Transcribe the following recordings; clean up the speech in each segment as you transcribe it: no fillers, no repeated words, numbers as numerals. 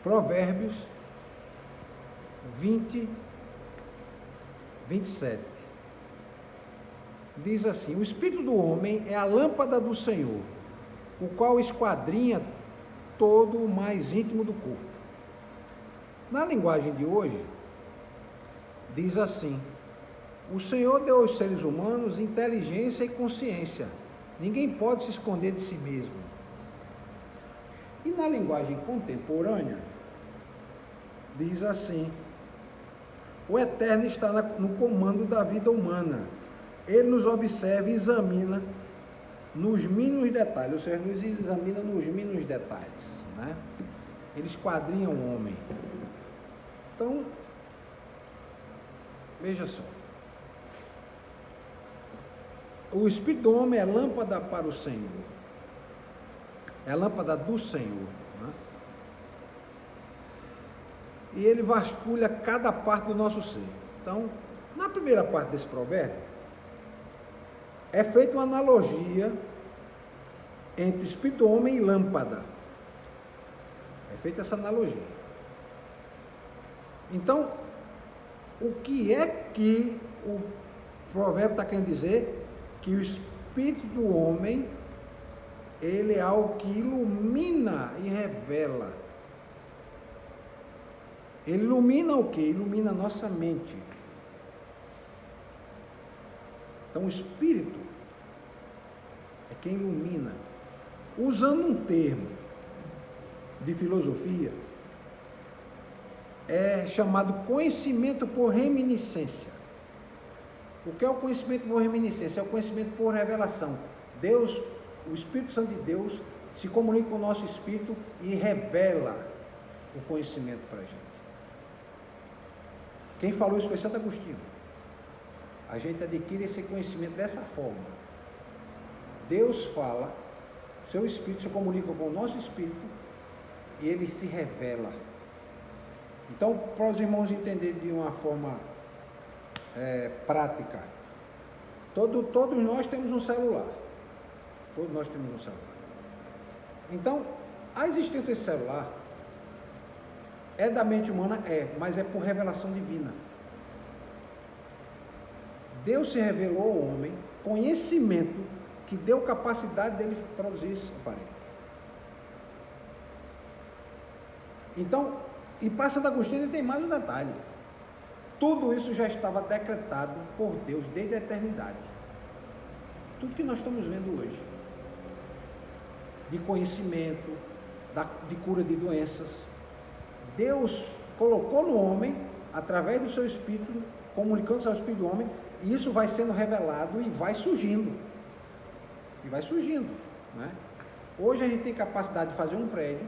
Provérbios 20, 27. Diz assim: o espírito do homem é a lâmpada do Senhor, o qual esquadrinha todo o mais íntimo do corpo. Na linguagem de hoje, diz assim: o Senhor deu aos seres humanos inteligência e consciência. Ninguém pode se esconder de si mesmo. E na linguagem contemporânea, diz assim: o Eterno está no comando da vida humana. Ele nos observa e examina nos mínimos detalhes, ou seja, nos examina nos mínimos detalhes, né? Ele esquadrinha o homem. Então, veja só. O espírito do homem é lâmpada para o Senhor. É a lâmpada do Senhor, né? E ele vasculha cada parte do nosso ser. Então, na primeira parte desse provérbio, é feita uma analogia entre espírito do homem e lâmpada. É feita essa analogia. Então, o que é que o provérbio está querendo dizer? Que o espírito do homem, ele é algo que ilumina e revela. Ele ilumina o quê? Ilumina a nossa mente. Então, o espírito é quem ilumina. Usando um termo de filosofia, é chamado conhecimento por reminiscência. O que é o conhecimento por reminiscência? É o conhecimento por revelação. Deus, o Espírito Santo de Deus, se comunica com o nosso espírito e revela o conhecimento para a gente. Quem falou isso foi Santo Agostinho. A gente adquire esse conhecimento dessa forma. Deus fala, seu espírito se comunica com o nosso espírito e ele se revela. Então, para os irmãos entenderem de uma forma prática, todos nós temos um celular. Todos nós temos um celular. Então, a existência desse celular é da mente humana? Mas é por revelação divina. Deus se revelou ao homem conhecimento que deu capacidade dele produzir esse aparelho. Então, e para Santo Agostinho tem mais um detalhe. Tudo isso já estava decretado por Deus desde a eternidade. Tudo que nós estamos vendo hoje, de conhecimento, de cura de doenças, Deus colocou no homem, através do seu espírito, comunicando-se ao espírito do homem, e isso vai sendo revelado e vai surgindo. E vai surgindo, né? Hoje a gente tem capacidade de fazer um prédio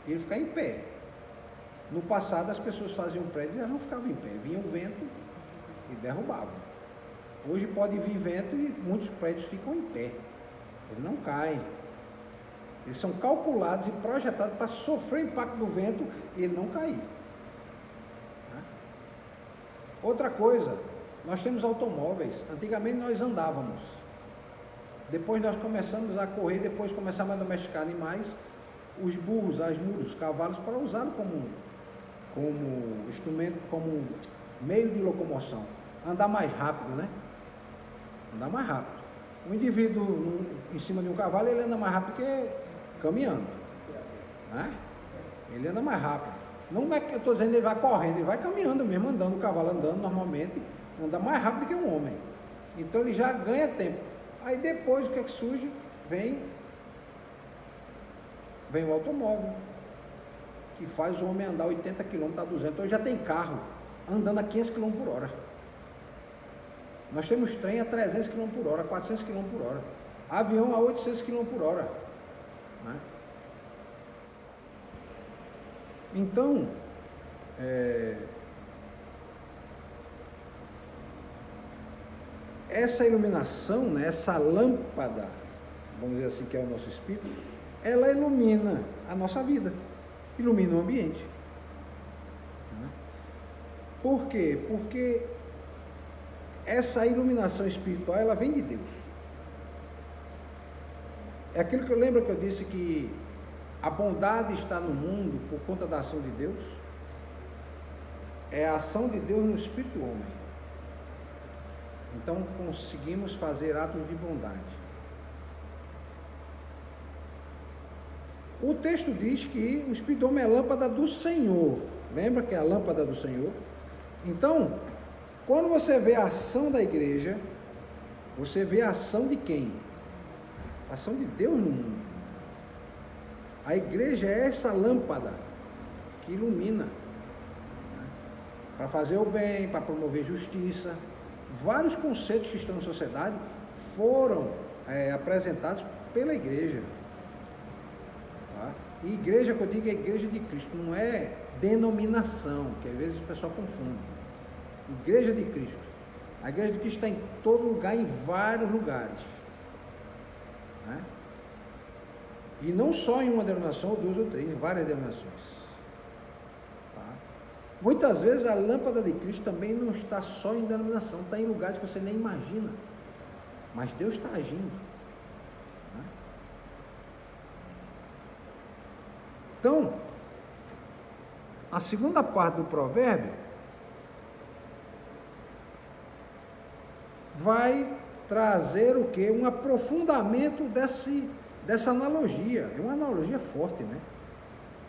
e ele ficar em pé. No passado as pessoas faziam prédio e elas não ficavam em pé, vinha o vento e derrubavam. Hoje pode vir vento e muitos prédios ficam em pé, eles não caem. Eles são calculados e projetados para sofrer o impacto do vento e ele não cair. Né? Outra coisa, nós temos automóveis. Antigamente nós andávamos. Depois nós começamos a correr, depois começamos a domesticar animais, os burros, as mulas, os cavalos, para usá-los como instrumento, como meio de locomoção. Andar mais rápido, né? Andar mais rápido. O indivíduo em cima de um cavalo, ele anda mais rápido que caminhando. Né? Ele anda mais rápido. Não é que eu estou dizendo que ele vai correndo, ele vai caminhando mesmo, andando, o cavalo andando normalmente, anda mais rápido que um homem. Então ele já ganha tempo. Aí depois o que é que surge? Vem o automóvel, que faz o homem andar 80 km a 200. Hoje já tem carro andando a 500 km por hora. Nós temos trem a 300 km por hora, 400 km por hora. Avião a 800 km por hora. Né? Então, essa iluminação, né, essa lâmpada, vamos dizer assim, que é o nosso espírito, ela ilumina a nossa vida, ilumina o ambiente. Né? Por quê? Porque essa iluminação espiritual, ela vem de Deus. É aquilo que eu lembro que eu disse que A bondade está no mundo por conta da ação de Deus? É a ação de Deus no espírito do homem. Então conseguimos fazer atos de bondade. O texto diz que o espírito do homem é a lâmpada do Senhor. Lembra que é a lâmpada do Senhor? Então, quando você vê a ação da igreja, você vê a ação de quem? A ação de Deus no mundo. A igreja é essa lâmpada que ilumina, né? Para fazer o bem, para promover justiça. Vários conceitos que estão na sociedade foram apresentados pela igreja. Tá? E igreja, que eu digo, é a igreja de Cristo, não é denominação, que às vezes o pessoal confunde. Igreja de Cristo. A igreja de Cristo está em todo lugar, em vários lugares. Né? E não só em uma denominação, ou duas ou três, em várias denominações. Tá? Muitas vezes a lâmpada de Cristo também não está só em denominação, está em lugares que você nem imagina. Mas Deus está agindo. Né? Então, a segunda parte do provérbio vai trazer o quê? Um aprofundamento dessa analogia. É uma analogia forte, né?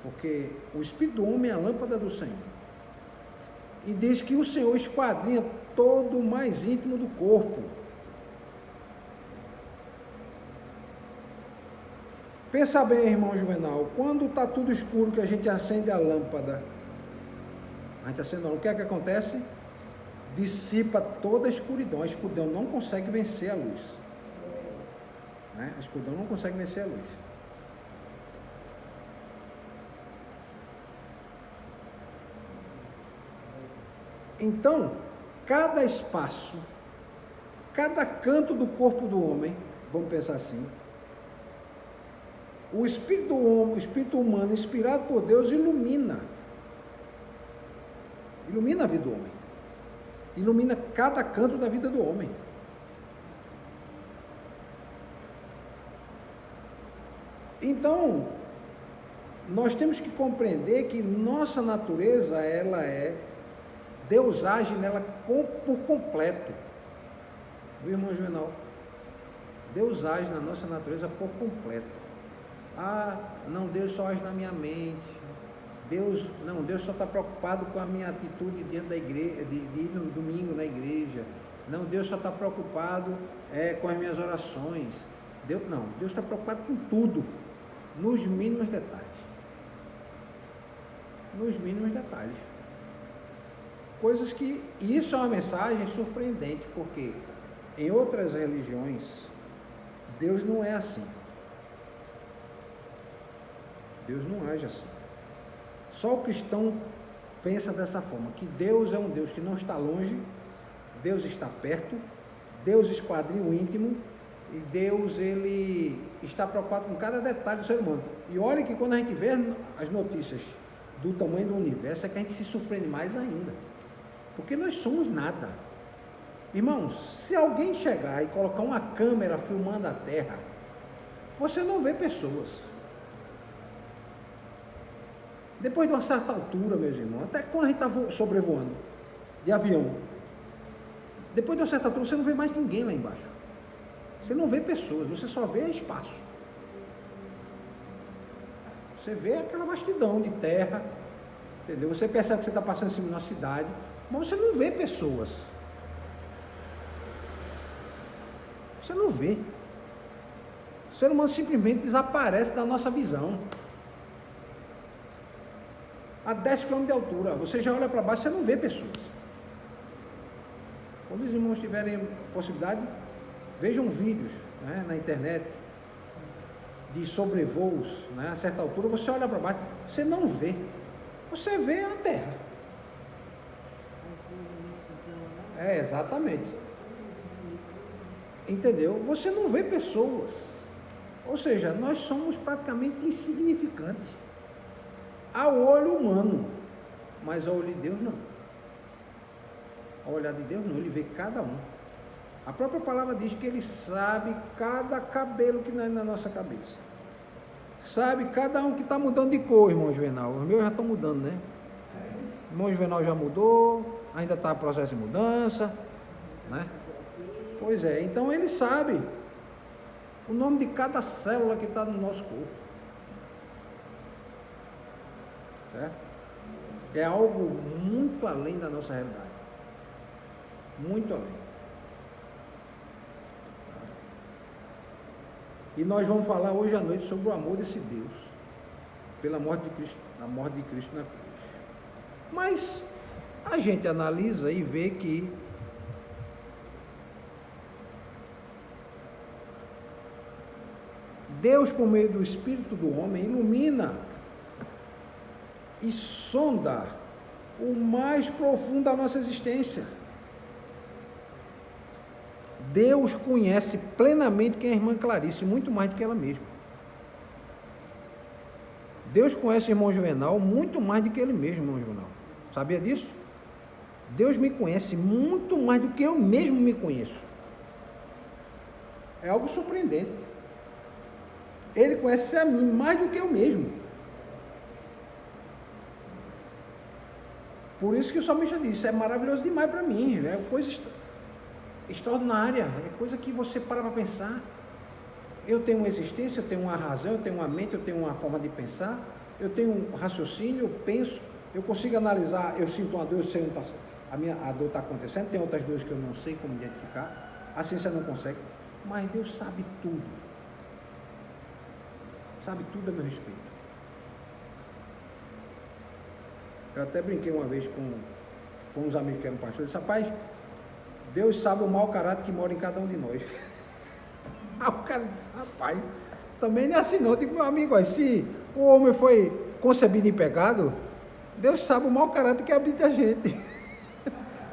Porque o espírito do homem é a lâmpada do Senhor. E diz que o Senhor esquadrinha todo o mais íntimo do corpo. Pensa bem, irmão Juvenal, quando está tudo escuro que a gente acende a lâmpada, a gente acende, o que é que acontece? Dissipa toda a escuridão não consegue vencer a luz. Né? A escuridão não consegue vencer a luz. Então, cada espaço, cada canto do corpo do homem, vamos pensar assim, o espírito do homem, o espírito humano, inspirado por Deus, ilumina a vida do homem, ilumina cada canto da vida do homem. Então, nós temos que compreender que nossa natureza, ela Deus age nela por completo. Viu, irmão Juvenal? Deus age na nossa natureza por completo. Ah, não, Deus só age na minha mente. Deus só está preocupado com a minha atitude dentro da igreja, de ir no domingo na igreja. Não, Deus só está preocupado com as minhas orações. Deus está preocupado com tudo, nos mínimos detalhes. Nos mínimos detalhes. Coisas que, isso é uma mensagem surpreendente, porque em outras religiões, Deus não é assim. Deus não age assim. Só o cristão pensa dessa forma, que Deus é um Deus que não está longe, Deus está perto, Deus esquadrinha o íntimo, e Deus, ele está preocupado com cada detalhe do ser humano. E olha que quando a gente vê as notícias do tamanho do universo, é que a gente se surpreende mais ainda. Porque nós somos nada. Irmãos, se alguém chegar e colocar uma câmera filmando a Terra, você não vê pessoas. Depois de uma certa altura, meus irmãos, até quando a gente está sobrevoando de avião, depois de uma certa altura você não vê mais ninguém lá embaixo. Você não vê pessoas, você só vê espaço. Você vê aquela vastidão de terra, entendeu? Você percebe que você está passando em cima de uma cidade, mas você não vê pessoas. Você não vê. O ser humano simplesmente desaparece da nossa visão. A 10 km de altura, você já olha para baixo, você não vê pessoas. Quando os irmãos tiverem possibilidade, vejam vídeos, né, na internet de sobrevoos, né, a certa altura, você olha para baixo, você não vê. Você vê a terra. Exatamente. Entendeu? Você não vê pessoas. Ou seja, nós somos praticamente insignificantes ao olho humano, mas ao olho de Deus não. Ao olhar de Deus não, ele vê cada um. A própria palavra diz que ele sabe cada cabelo que não é na nossa cabeça. Sabe, cada um que está mudando de cor, irmão Juvenal. Os meus já estão mudando, né? O irmão Juvenal já mudou, ainda está em processo de mudança, né? Pois é, então ele sabe o nome de cada célula que está no nosso corpo. Certo? É algo muito além da nossa realidade. Muito além. E nós vamos falar hoje à noite sobre o amor desse Deus, pela morte de Cristo, a morte de Cristo na cruz. Mas a gente analisa e vê que Deus, por meio do Espírito do homem, ilumina e sonda o mais profundo da nossa existência. Deus conhece plenamente quem é a irmã Clarice, muito mais do que ela mesma. Deus conhece o irmão Juvenal muito mais do que ele mesmo, irmão Juvenal. Sabia disso? Deus me conhece muito mais do que eu mesmo me conheço. É algo surpreendente. Ele conhece a mim mais do que eu mesmo. Por isso que o salmista disse, é maravilhoso demais para mim, é coisa extraordinária, é coisa que você para pensar. Eu tenho uma existência, eu tenho uma razão, eu tenho uma mente, eu tenho uma forma de pensar, eu tenho um raciocínio, eu penso, eu consigo analisar, eu sinto uma dor, eu sei onde a dor está acontecendo, tem outras dores que eu não sei como identificar, a ciência não consegue, mas Deus sabe tudo a meu respeito. Eu até brinquei uma vez com uns amigos que eram pastores, rapaz, Deus sabe o mau caráter que mora em cada um de nós. Aí o cara disse, rapaz, também não é assim não. Eu digo, meu amigo, ó, se o homem foi concebido em pecado, Deus sabe o mau caráter que habita a gente.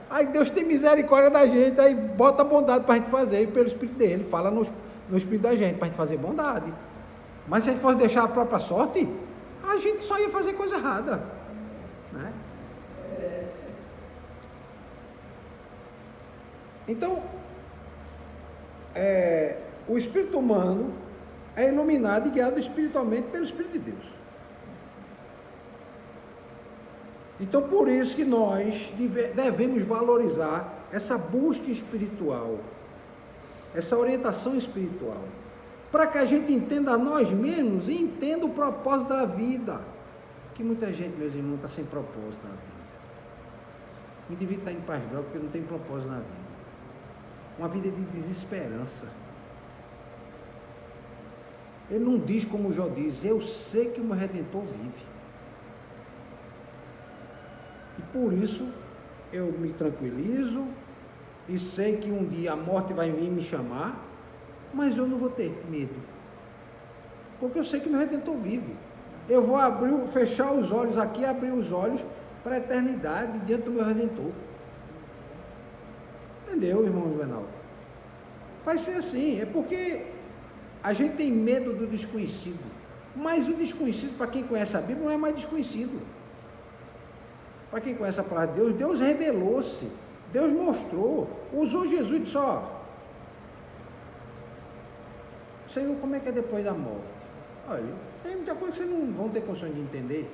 Aí Deus tem misericórdia da gente, aí bota bondade para a gente fazer, e pelo Espírito dele, fala no Espírito da gente, para a gente fazer bondade. Mas se a gente fosse deixar a própria sorte, a gente só ia fazer coisa errada, né? Então, o espírito humano é iluminado e guiado espiritualmente pelo Espírito de Deus. Então, por isso que nós devemos valorizar essa busca espiritual, essa orientação espiritual, para que a gente entenda a nós mesmos e entenda o propósito da vida. Que muita gente, meus irmãos, está sem propósito na vida. O indivíduo está em paz droga porque não tem propósito na vida. Uma vida de desesperança. Ele não diz como Jó diz, eu sei que o meu Redentor vive. E por isso eu me tranquilizo e sei que um dia a morte vai vir me chamar, mas eu não vou ter medo. Porque eu sei que o meu Redentor vive. Eu vou fechar os olhos aqui, abrir os olhos para a eternidade diante do meu Redentor. Entendeu, irmão Juvenal? Vai ser assim, é porque a gente tem medo do desconhecido, mas o desconhecido, para quem conhece a Bíblia, não é mais desconhecido. Para quem conhece a palavra de Deus, Deus revelou-se, Deus mostrou, usou Jesus e disse, ó, Senhor, como é que é depois da morte? Olha, tem muita coisa que vocês não vão ter condições de entender,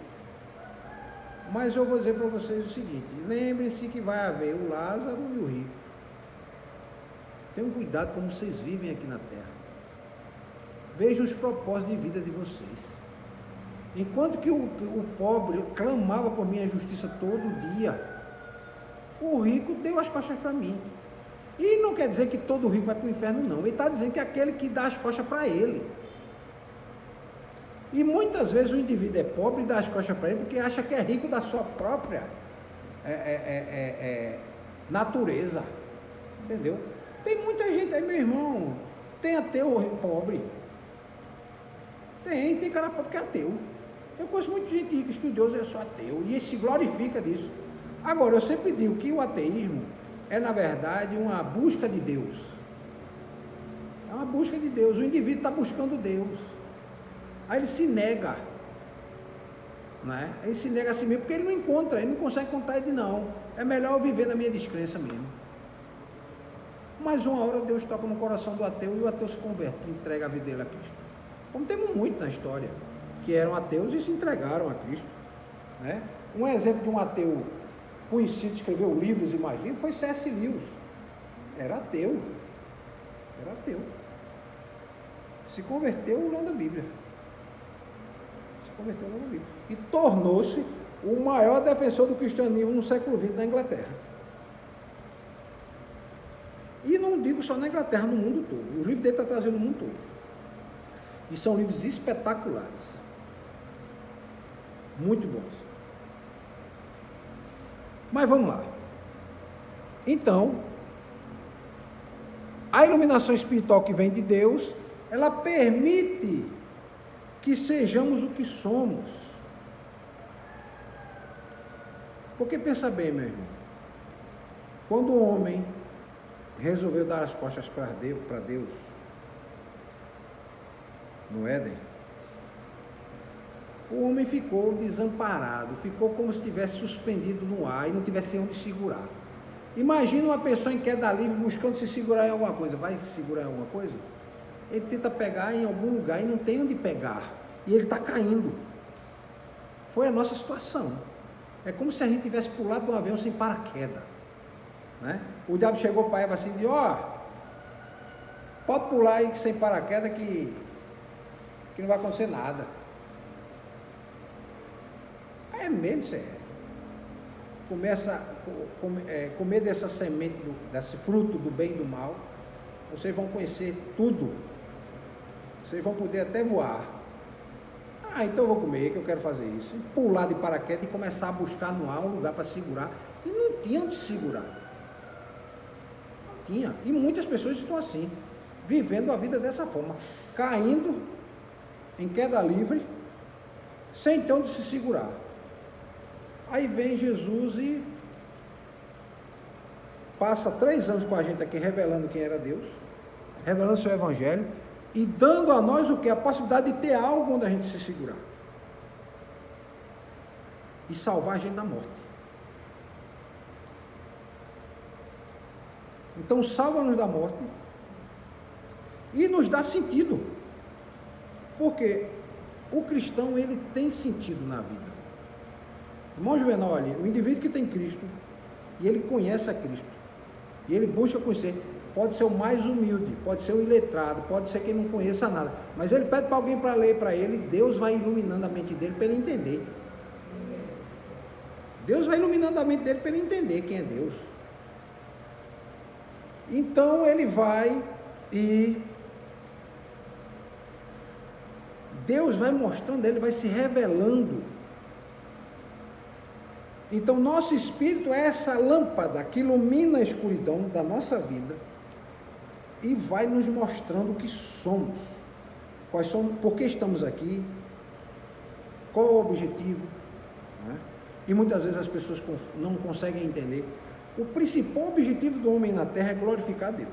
mas eu vou dizer para vocês o seguinte, lembrem-se que vai haver o Lázaro e o rico. Tenham cuidado como vocês vivem aqui na terra. Vejam os propósitos de vida de vocês. Enquanto que o pobre clamava por minha justiça todo dia, o rico deu as costas para mim. E não quer dizer que todo rico vai para o inferno, não. Ele está dizendo que é aquele que dá as costas para ele. E muitas vezes o indivíduo é pobre e dá as costas para ele porque acha que é rico da sua própria natureza. Entendeu? Tem muita gente aí, meu irmão, tem ateu pobre. Tem cara pobre que é ateu. Eu conheço muita gente rica, estudioso, é só ateu, e se glorifica disso. Agora, eu sempre digo que o ateísmo é, na verdade, uma busca de Deus. É uma busca de Deus, o indivíduo está buscando Deus. Aí ele se nega, não é? Ele se nega a si mesmo, porque ele não encontra, ele não consegue encontrar ele, não. É melhor eu viver na minha descrença mesmo. Mas uma hora Deus toca no coração do ateu e o ateu se converte, entrega a vida dele a Cristo. Como temos muito na história, que eram ateus e se entregaram a Cristo, né? Um exemplo de um ateu conhecido, escreveu livros e mais livros, foi C.S. Lewis. Era ateu. Se converteu lendo a Bíblia. E tornou-se o maior defensor do cristianismo no século XX na Inglaterra. E não digo só na Inglaterra, no mundo todo. O livro dele está trazendo no mundo todo. E são livros espetaculares. Muito bons. Mas vamos lá. Então, a iluminação espiritual que vem de Deus, ela permite que sejamos o que somos. Porque pensa bem, meu irmão, quando o homem resolveu dar as costas para Deus, no Éden, o homem ficou desamparado, ficou como se estivesse suspendido no ar e não tivesse onde segurar. Imagina uma pessoa em queda livre buscando se segurar em alguma coisa. Vai se segurar em alguma coisa? Ele tenta pegar em algum lugar e não tem onde pegar. E ele está caindo. Foi a nossa situação. É como se a gente tivesse pulado de um avião sem paraquedas, né? O diabo chegou para Eva assim e disse: pode pular aí sem paraquedas que não vai acontecer nada. É mesmo, isso é. Comer dessa semente, desse fruto do bem e do mal, vocês vão conhecer tudo. Vocês vão poder até voar. Então eu vou comer, que eu quero fazer isso. E pular de paraquedas e começar a buscar no ar um lugar para segurar. E não tinha onde segurar. Não tinha. E muitas pessoas estão assim, vivendo a vida dessa forma, caindo em queda livre, sem ter onde se segurar. Aí vem Jesus e passa 3 anos com a gente aqui, revelando quem era Deus, revelando seu evangelho, e dando a nós o que? A possibilidade de ter algo onde a gente se segurar. E salvar a gente da morte. Então salva-nos da morte e nos dá sentido. Porque o cristão, ele tem sentido na vida. Irmão Juvenal, olha, o indivíduo que tem Cristo, e ele conhece a Cristo, e ele busca conhecer, pode ser o mais humilde, pode ser o iletrado, pode ser quem não conheça nada, mas ele pede para alguém para ler para ele, Deus vai iluminando a mente dele para ele entender. Deus vai iluminando a mente dele para ele entender quem é Deus. Então ele vai e Deus vai mostrando, ele vai se revelando. Então, nosso espírito é essa lâmpada que ilumina a escuridão da nossa vida e vai nos mostrando o que somos, quais somos, por que estamos aqui, qual é o objetivo, né? E muitas vezes as pessoas não conseguem entender. O principal objetivo do homem na terra é glorificar a Deus.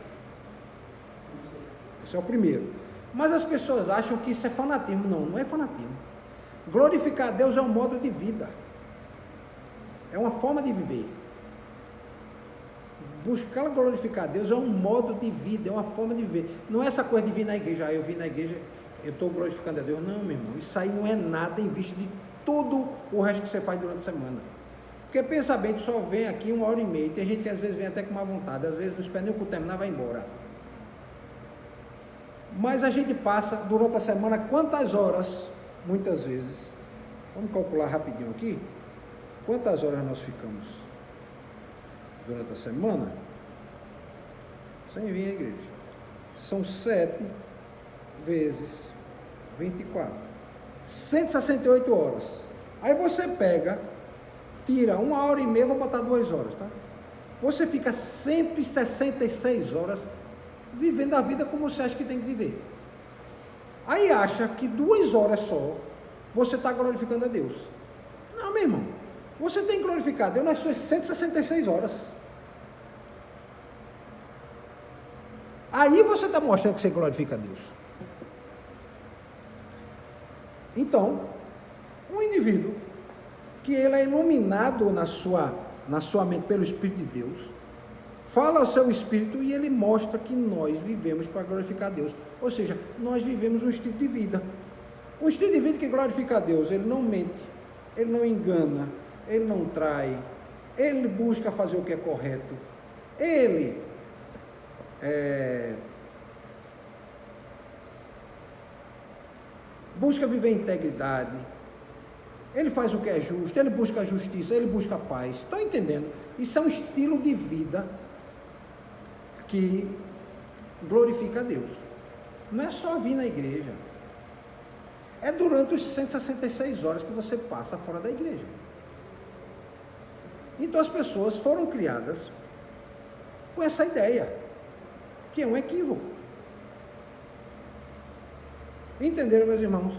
Esse é o primeiro. Mas as pessoas acham que isso é fanatismo. Não, não é fanatismo. Glorificar a Deus é um modo de vida. É uma forma de viver. Buscar glorificar a Deus é um modo de vida, é uma forma de viver. Não é essa coisa de vir na igreja, eu vim na igreja, eu estou glorificando a Deus. Não, meu irmão, isso aí não é nada em vista de todo o resto que você faz durante a semana. Porque pensa bem, tu só vem aqui 1h30, tem gente que às vezes vem até com má vontade, às vezes não espera nem o culto terminar, vai embora. Mas a gente passa durante a semana quantas horas, muitas vezes, vamos calcular rapidinho aqui, quantas horas nós ficamos durante a semana sem vir à igreja? São 7 vezes 24, 168 horas. Aí você pega, tira 1h30, vou botar 2 horas, tá? Você fica 166 horas vivendo a vida como você acha que tem que viver. Aí acha que 2 horas só você está glorificando a Deus. Não, meu irmão, você tem que glorificar a Deus nas suas 166 horas. Aí você está mostrando que você glorifica a Deus. Então, um indivíduo que ele é iluminado na sua mente pelo Espírito de Deus, fala ao seu espírito e ele mostra que nós vivemos para glorificar a Deus. Ou seja, nós vivemos um estilo de vida. Um estilo de vida que glorifica a Deus. Ele não mente, ele não engana, ele não trai, ele busca fazer o que é correto, ele busca viver integridade, ele faz o que é justo, ele busca a justiça, ele busca a paz. Estão entendendo? Isso é um estilo de vida que glorifica a Deus. Não é só vir na igreja, é durante os 166 horas que você passa fora da igreja. Então as pessoas foram criadas com essa ideia, que é um equívoco. Entenderam, meus irmãos?